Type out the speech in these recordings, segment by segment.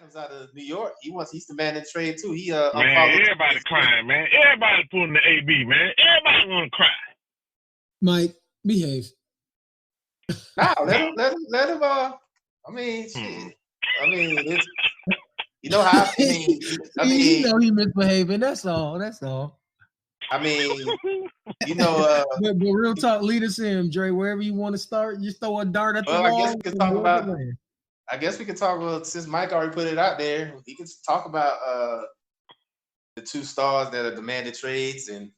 Adams out of New York. He's demanding trade too. Man, everybody crying, man. Everybody pulling the AB, man. Everybody want to cry. Mike, behave. Nah, let him. I mean, shit. I mean, it's, you know how. You know he misbehaving. That's all. I mean, you know. But real talk, lead us in, Dre. Wherever you want to start, just throw a dart at the wall. I guess we can talk about. Since Mike already put it out there, we can talk about the two stars that are demanded trades and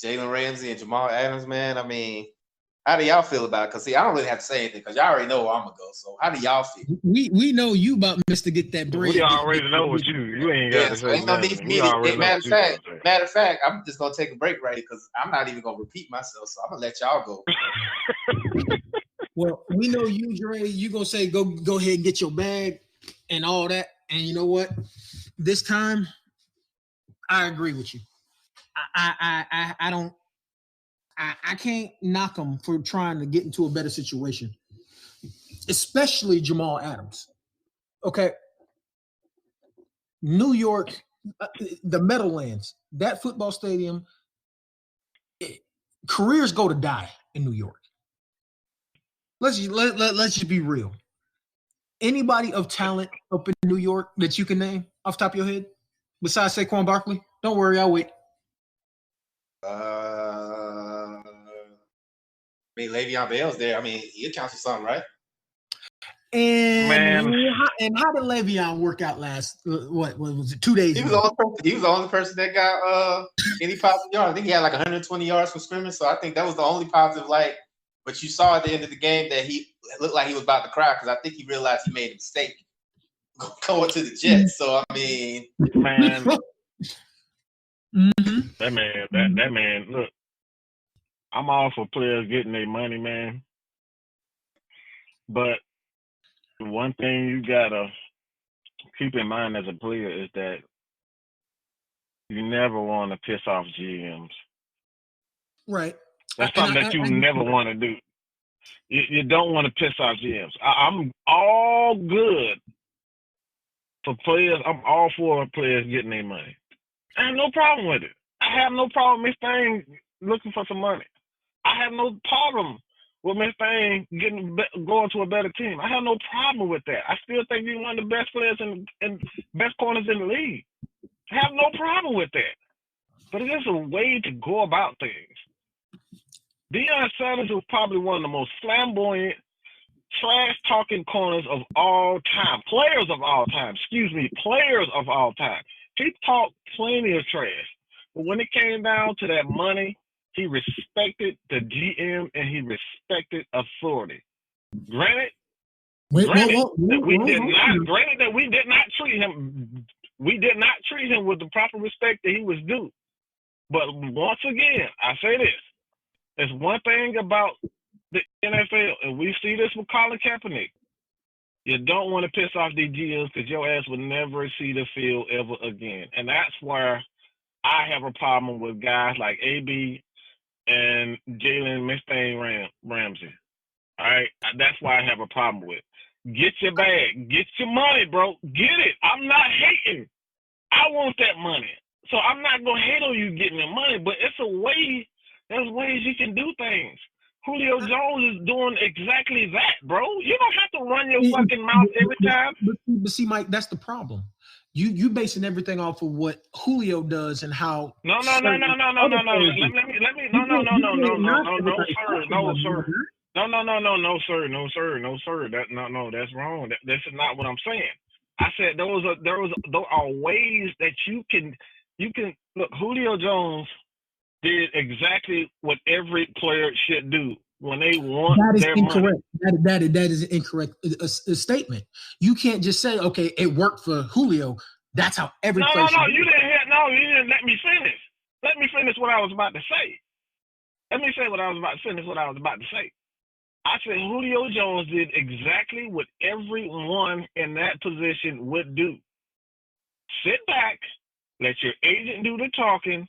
Jalen Ramsey and Jamal Adams. Man, I mean, how do y'all feel about it? Because see, I don't really have to say anything because y'all already know where I'm gonna go. So how do y'all feel? We know you about Mr. Get that bread. We already know what you ain't got to say. Ain't no need for me to. Matter of fact, I'm just gonna take a break right here because I'm not even gonna repeat myself. So I'm gonna let y'all go. Well, we know you, Dre. You gonna say go ahead and get your bag and all that. And you know what? This time, I agree with you. I can't knock them for trying to get into a better situation, especially Jamal Adams. Okay, New York, the Meadowlands, that football stadium. Careers go to die in New York. Let's just be real. Anybody of talent up in New York that you can name off the top of your head, besides Saquon Barkley? Don't worry, I'll wait. I mean, Le'Veon Bell's there. I mean, he accounts for something, right? And how did Le'Veon work out last? What was it? 2 days ago? He was the only person that got any positive yards. I think he had like 120 yards from scrimmage. So I think that was the only positive. Like, but you saw at the end of the game that he looked like he was about to cry because I think he realized he made a mistake going to the Jets. So I mean, man, that man. Look, I'm all for players getting their money, man. But one thing you gotta keep in mind as a player is that you never want to piss off GMs. Right. That's something that you never want to do. You don't want to piss off GMs. I'm all good for players. I'm all for players getting their money. I have no problem with it. I have no problem with Miss Thing looking for some money. I have no problem with Miss Thing going to a better team. I have no problem with that. I still think he's one of the best players and best corners in the league. I have no problem with that. But it is a way to go about things. Deion Sanders was probably one of the most flamboyant, trash-talking corners of all time. Players of all time. He talked plenty of trash. But when it came down to that money, he respected the GM and he respected authority. Granted that we did not treat him. We did not treat him with the proper respect that he was due. But once again, I say this. There's one thing about the NFL, and we see this with Colin Kaepernick. You don't want to piss off these GMs because your ass will never see the field ever again. And that's where I have a problem with guys like AB and Jalen Ramsey. All right? That's why I have a problem with. Get your bag. Get your money, bro. Get it. I'm not hating. I want that money. So I'm not going to hate on you getting the money, but it's a way. There's ways you can do things. Julio Jones is doing exactly that, bro. You don't have to run your fucking mouth every time. But see, Mike, that's the problem. You basing everything off of what Julio does and how. No, sir. No, sir. That's wrong. This is not what I'm saying. I said there are ways that you can look. Julio Jones did exactly what every player should do when they want their incorrect. money. That is incorrect. A statement. You can't just say, okay, it worked for Julio. That's how every player should do. You didn't let me finish. Let me finish what I was about to say. Let me say what I was about to say. I said Julio Jones did exactly what everyone in that position would do. Sit back, let your agent do the talking,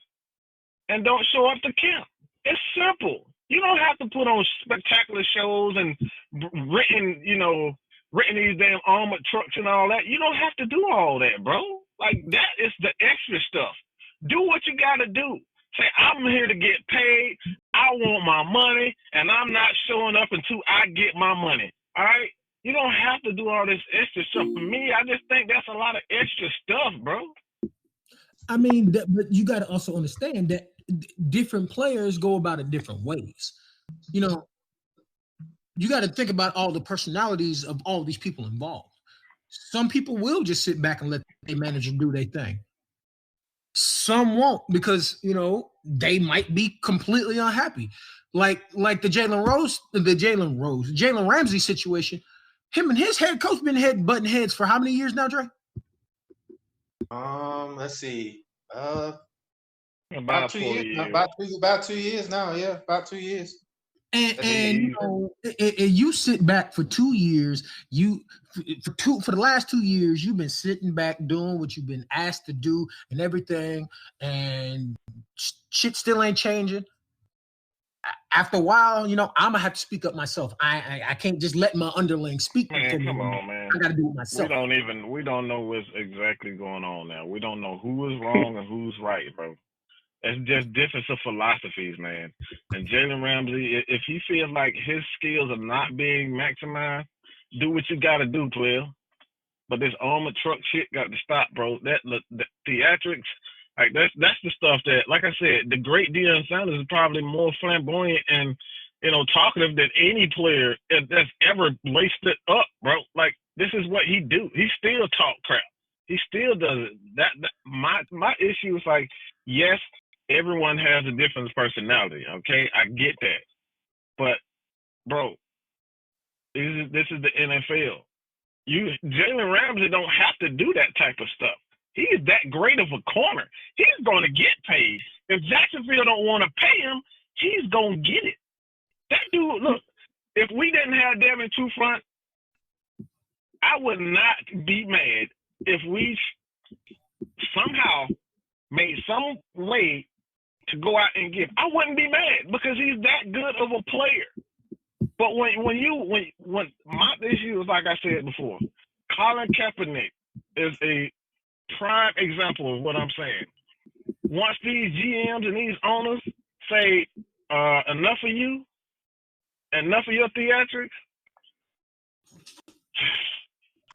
and don't show up to camp. It's simple. You don't have to put on spectacular shows and renting these damn armored trucks and all that. You don't have to do all that, bro. Like, that is the extra stuff. Do what you got to do. Say, I'm here to get paid. I want my money, and I'm not showing up until I get my money. All right? You don't have to do all this extra stuff. For me, I just think that's a lot of extra stuff, bro. I mean, but you got to also understand that different players go about it different ways. You know, you got to think about all the personalities of all these people involved. Some people will just sit back and let their manager do their thing. Some won't, because, you know, they might be completely unhappy. Like the Jalen Ramsey situation. Him and his head coach been butting heads for how many years now, Dre? Let's see. About 2 years. About 2 years now. Yeah, about 2 years. And you know, you sit back for 2 years. For the last 2 years, you've been sitting back doing what you've been asked to do and everything, and shit still ain't changing. After a while, you know, I'm gonna have to speak up myself. I can't just let my underlings speak for me. Come on, man. I gotta do it myself. We don't know what's exactly going on now. We don't know who is wrong and who's right, bro. It's just difference of philosophies, man. And Jalen Ramsey, if he feels like his skills are not being maximized, do what you got to do, player. But this armored truck shit got to stop, bro. The theatrics, like that's the stuff that, like I said, the great Deion Sanders is probably more flamboyant and, you know, talkative than any player that's ever laced it up, bro. Like, this is what he do. He still talk crap. He still does it. My issue is like, yes, everyone has a different personality, okay? I get that. But, bro, this is the NFL. Jalen Ramsey don't have to do that type of stuff. He is that great of a corner. He's going to get paid. If Jacksonville don't want to pay him, he's going to get it. That dude, look, if we didn't have Devin Trufant, I would not be mad if we somehow made some way to go out and give. I wouldn't be mad because he's that good of a player. But when my issue is, like I said before, Colin Kaepernick is a prime example of what I'm saying. Once these GMs and these owners say enough of you, enough of your theatrics,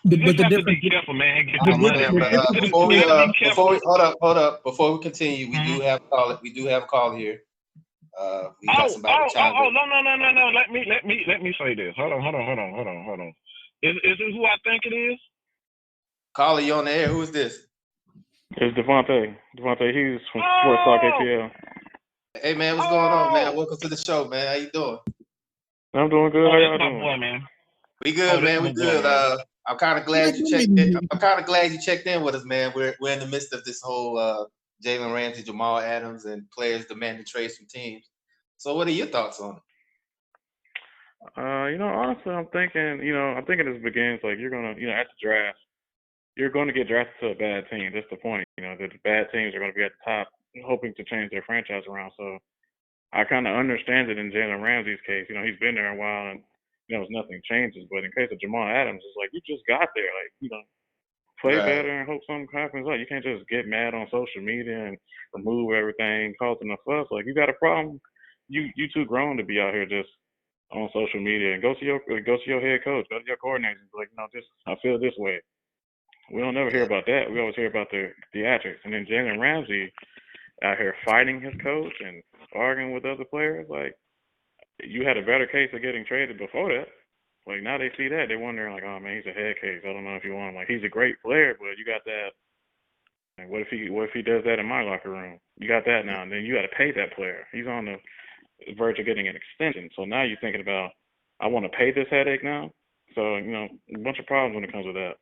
you just have to be careful, man. Before we continue, we do have a call here. We got somebody chiming in. No. Let me say this. Hold on. Is this who I think it is? Caller, you on the air? Who is this? It's DaVonte Hughes from Sports Talk ATL. Hey man, what's going on, man? Welcome to the show, man. How you doing? I'm doing good. How y'all doing? Boy, man. We good, man. We good. I'm kind of glad you checked in. I'm kind of glad you checked in with us, man. We're in the midst of this whole Jalen Ramsey, Jamal Adams, and players demanding trades from teams. So, what are your thoughts on it? Honestly, I'm thinking this begins like you're gonna, at the draft, you're going to get drafted to a bad team. That's the point. The bad teams are going to be at the top, hoping to change their franchise around. So, I kind of understand it in Jalen Ramsey's case. He's been there a while, and nothing changes. But in case of Jamal Adams, it's like you just got there. Like, play better and hope something happens. Like, you can't just get mad on social media and remove everything, causing a fuss. Like, you got a problem. You too grown to be out here just on social media, and go to your head coach, go to your coordinator, and be like, I feel this way. We don't ever hear about that. We always hear about the theatrics. And then Jalen Ramsey out here fighting his coach and arguing with other players. Like, you had a better case of getting traded before that. Like, now they see that, they're wondering, like, oh man, he's a head case. I don't know if you want him. Like, he's a great player, but you got that. Like, what if he does that in my locker room? You got that now, and then you got to pay that player. He's on the verge of getting an extension. So now you're thinking about, I want to pay this headache now. So, a bunch of problems when it comes with that.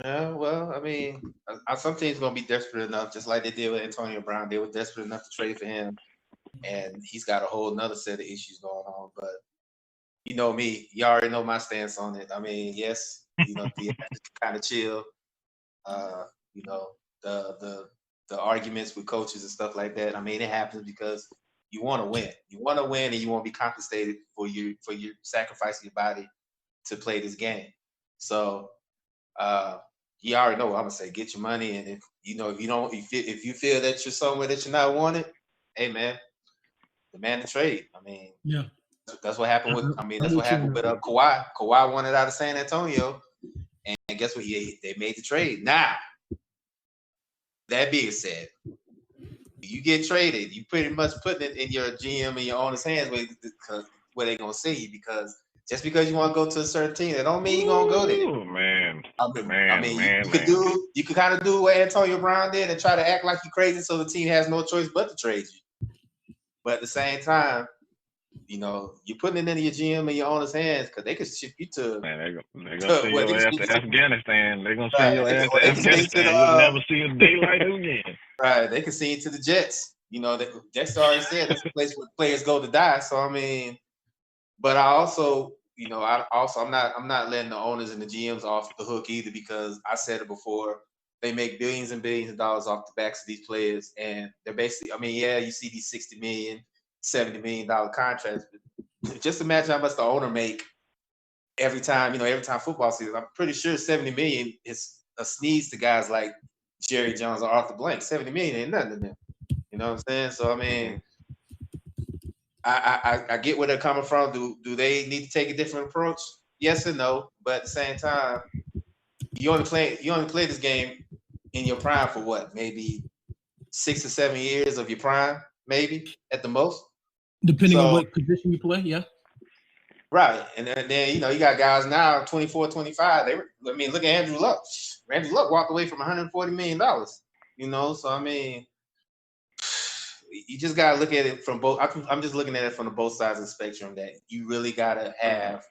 Yeah, well, I mean, some teams going to be desperate enough, just like they did with Antonio Brown. They were desperate enough to trade for him, and he's got a whole nother set of issues going on. But you know me, you already know my stance on it. I mean, yes, the kind of chill. The arguments with coaches and stuff like that. I mean, it happens because you want to win. You want to win, and you want to be compensated for your sacrificing your body to play this game. So you already know what I'm gonna say. Get your money, and if you feel that you're somewhere that you're not wanted, hey man, demand the trade. I mean, yeah, that's what happened with. I mean, that's what happened with Kawhi. Kawhi wanted out of San Antonio, and guess what? They made the trade. Now, that being said, you get traded, you pretty much putting it in your GM and your owner's hands where they gonna see you, because just because you want to go to a certain team, that don't mean you're gonna go there. Oh man, you could kind of do what Antonio Brown did and try to act like you're crazy, so the team has no choice but to trade you. But at the same time, you're putting it into your GM and your owner's hands, because they could ship you to. Man, they're gonna send your ass to Afghanistan. They're gonna send your ass to Afghanistan. You'll never see a daylight again. Right, they can send you to the Jets. Jets already said that's the place where players go to die. So I mean, but I also, I'm not letting the owners and the GMs off the hook either, because I said it before. They make billions and billions of dollars off the backs of these players, and they're basically, I mean, yeah, you see these $60 million, $70 million contracts, but just imagine how much the owner make every time football season. I'm pretty sure $70 million is a sneeze to guys like Jerry Jones or Arthur Blank. $70 million ain't nothing to them. You know what I'm saying? So I mean, I get where they're coming from. Do they need to take a different approach? Yes and no. But at the same time, you only play this game in your prime for what? Maybe 6 or 7 years of your prime, maybe at the most. Depending on what position you play, yeah. Right. And then you got guys now 24, 25. Look at Andrew Luck. Andrew Luck walked away from $140 million. So I mean, you just gotta look at it from both. I'm just looking at it from the both sides of the spectrum, that you really gotta have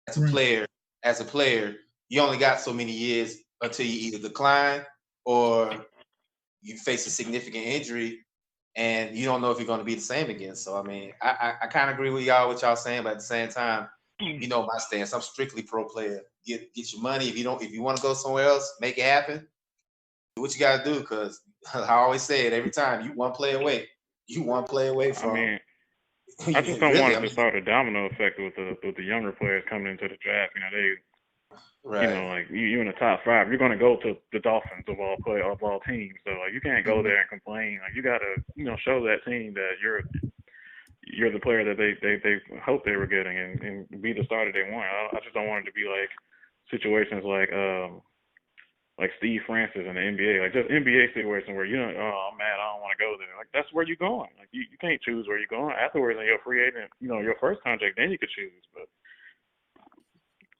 as a player, you only got so many years until you either decline or you face a significant injury and you don't know if you're going to be the same again. So I mean, I kind of agree with what y'all saying, but at the same time, my stance, I'm strictly pro player. Get your money. If you want to go somewhere else, make it happen. Do what you got to do, because I always say it every time. You one play away. From. I mean, I just don't want it to start a domino effect with the younger players coming into the draft. Right. You in the top 5, you're going to go to the Dolphins of all teams. So you can't go there and complain. You got to show that team that you're the player that they hoped they were getting, and be the starter they want. I just don't want it to be like situations like Steve Francis in the NBA, like just NBA situation where I'm mad, I don't want to go there. Like, that's where you're going. Like, you can't choose where you're going. Afterwards, in your free agent, your first contract, then you could choose. But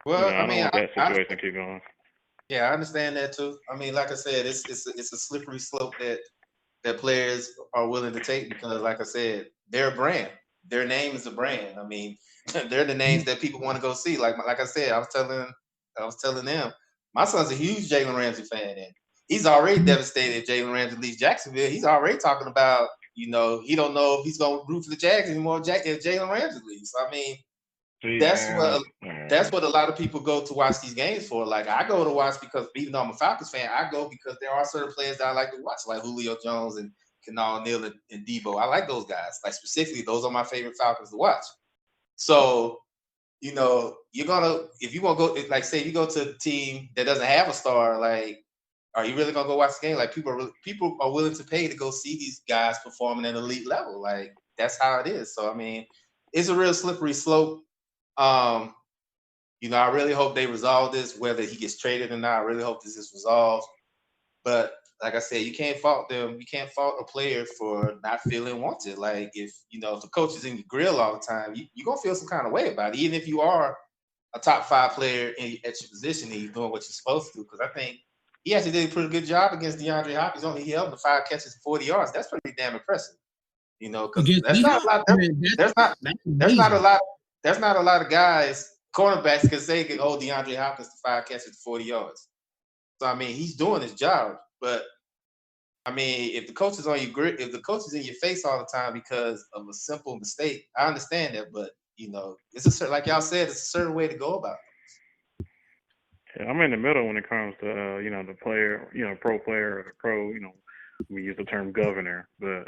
I don't want that situation to keep going. Yeah, I understand that too. I mean, like I said, it's a slippery slope that players are willing to take, because, like I said, they're a brand. Their name is a brand. I mean, they're the names that people want to go see. Like I said, I was telling them. My son's a huge Jalen Ramsey fan, and he's already devastated if Jalen Ramsey leaves Jacksonville. He's already talking about, he don't know if he's going to root for the Jags anymore if Jalen Ramsey leaves. So, I mean, that's what a lot of people go to watch these games for. Like, I go to watch because, even though I'm a Falcons fan, I go because there are certain players that I like to watch, like Julio Jones and Kenal Neal and Debo. I like those guys. Like, specifically, those are my favorite Falcons to watch. So, if you want to go, like, say you go to a team that doesn't have a star, like, are you really gonna go watch the game? Like, people are willing to pay to go see these guys performing at an elite level. Like, that's how it is. So I mean, it's a real slippery slope. I really hope they resolve this, whether he gets traded or not. I really hope this is resolved. But like I said, you can't fault them. You can't fault a player for not feeling wanted. Like, if the coach is in your grill all the time, you're gonna feel some kind of way about it, even if you are a top 5 player at your position and you're doing what you're supposed to do. Because I think he actually did a pretty good job against DeAndre Hopkins. He held the 5 catches for 40 yards. That's pretty damn impressive. Because there's not a lot. There's not a lot of guys, cornerbacks, can say can hold DeAndre Hopkins to 5 catches for 40 yards. So I mean, he's doing his job. But I mean, if the coach is on your grip, if the coach is in your face all the time because of a simple mistake, I understand that. But it's like y'all said, it's a certain way to go about it. Yeah, I'm in the middle when it comes to the player, pro player, or the pro. We use the term governor, but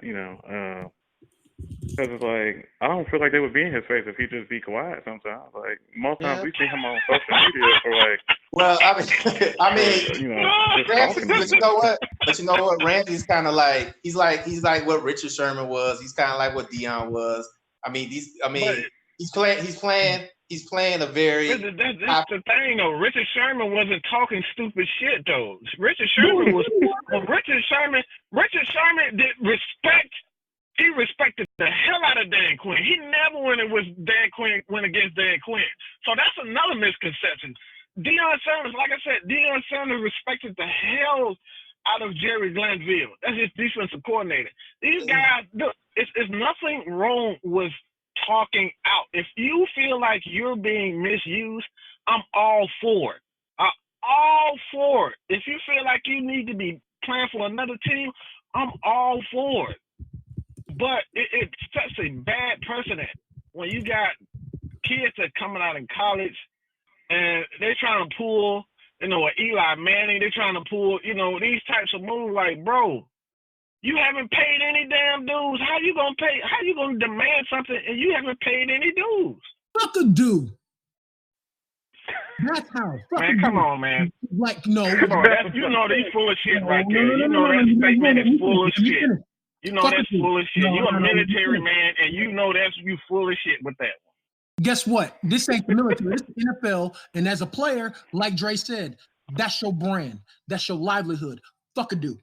Because it's like, I don't feel like they would be in his face if he just be quiet sometimes. Like, most times we see him on social media for like, well, I mean, you know, just Ramsey, talking. but you know what? Ramsey's kind of like he's like what Richard Sherman was. He's kind of like what Deion was. He's playing a very. That's the thing though. Richard Sherman wasn't talking stupid shit though. Richard Sherman did respect. He respected the hell out of Dan Quinn. He never went against Dan Quinn. So that's another misconception. Deion Sanders respected the hell out of Jerry Glanville. That's his defensive coordinator. These guys, look, it's nothing wrong with talking out. If you feel like you're being misused, I'm all for it. I'm all for it. If you feel like you need to be playing for another team, I'm all for it. But it sets a bad precedent when you got kids that coming out in college and they're trying to pull, an Eli Manning. They're trying to pull, these types of moves. Like, bro, you haven't paid any damn dues. How you gonna pay? How you gonna demand something and you haven't paid any dues? Fuck a dude. That's how. Man, come on, man. Like, no. Come on, that's they full of shit right there. That statement is full of shit. That's full of shit. You're a military man, and you full of shit with that one. Guess what? This ain't the military. This is the NFL, and as a player, like Dre said, that's your brand. That's your livelihood. Fuck a dude.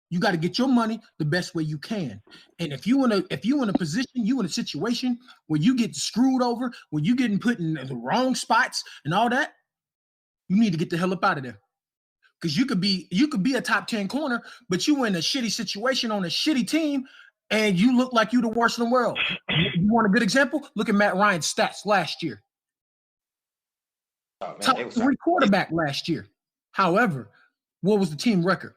You got to get your money the best way you can. And if you in a position, you in a situation where you get screwed over, where you getting put in the wrong spots and all that, you need to get the hell up out of there. Because you could be a top 10 corner, but you in a shitty situation on a shitty team, and you look like you the worst in the world. You want a good example? Look at Matt Ryan's stats last year. Top 3 quarterback last year. However, what was the team record?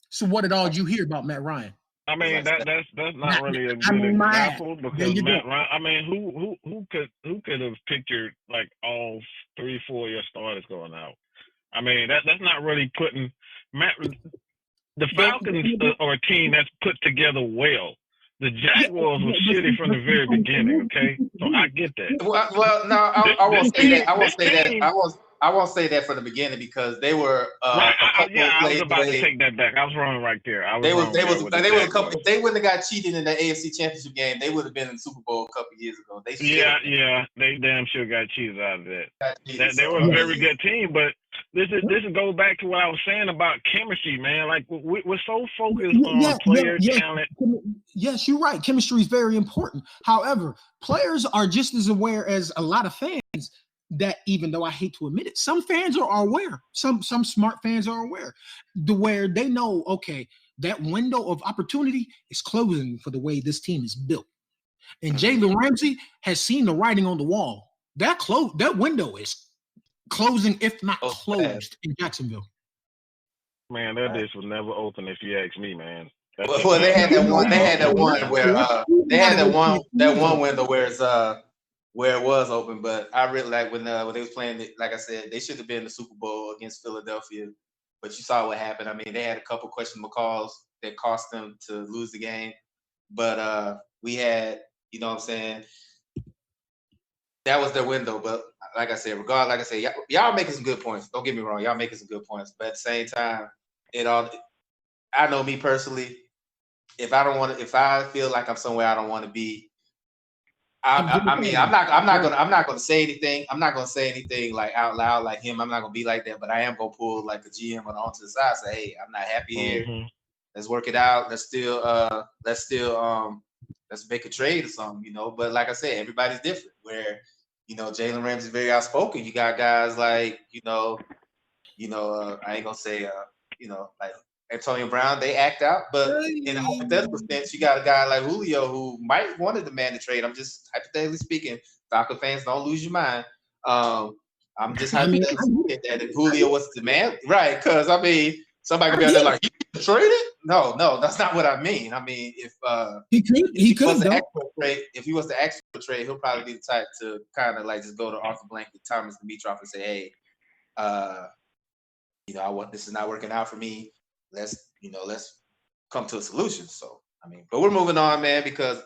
So what did all you hear about Matt Ryan? I mean, that's not really a good example because Matt Ryan. I mean, who could have pictured like all 3-4 year starters going out? I mean, that's not really putting the Falcons are a team that's put together well. The Jaguars were shitty from the very beginning. Okay, so I get that. Well, no, I won't say that. I won't say that from the beginning because they were. I was about to take that back. I was wrong right there. They were a couple. If they wouldn't have got cheated in the AFC Championship game, they would have been in the Super Bowl a couple years ago. They damn sure got cheated out of that. They were a very good team, but this goes back to what I was saying about chemistry, man. Like we're so focused on player talent. Yes, you're right. Chemistry is very important. However, players are just as aware as a lot of fans. That even though I hate to admit it, some fans are aware. Some smart fans are aware, where they know, okay, that window of opportunity is closing for the way this team is built. And Jalen Ramsey has seen the writing on the wall. That window is closing, if not closed, in Jacksonville. Man, that dish was never open if you ask me, man. Well, they had that one. They had that one where that one window where it's where it was open, but I really like when they was playing it. Like I said, they should have been in the Super Bowl against Philadelphia, but you saw what happened. I mean, they had a couple questionable calls that cost them to lose the game, but we had, what I'm saying, that was their window. But like I said, y'all making some good points. Don't get me wrong, y'all making some good points, but at the same time, I know me personally, if I feel like I'm somewhere I don't want to be. I mean, I'm not gonna say anything. I'm not gonna say anything like out loud like him. I'm not gonna be like that. But I am gonna pull like a GM onto the side. Say, hey, I'm not happy here. Let's work it out. Let's make a trade or something. But like I said, everybody's different. Where Jalen Ramsey is very outspoken. You got guys like I ain't gonna say like Antonio Brown, they act out, but in a hypothetical sense, you got a guy like Julio who might want to demand a trade. I'm just hypothetically speaking. Falcon fans, don't lose your mind. I'm just hypothetically speaking that if Julio was to demand, right? Because I mean, somebody could be out there like, he traded? No, that's not what I mean. I mean, if he was the actual trade, he'll probably be the type to kind of like just go to Arthur Blank and Thomas Dimitroff and say, hey, this is not working out for me. Let's come to a solution. So I mean, but we're moving on, man, because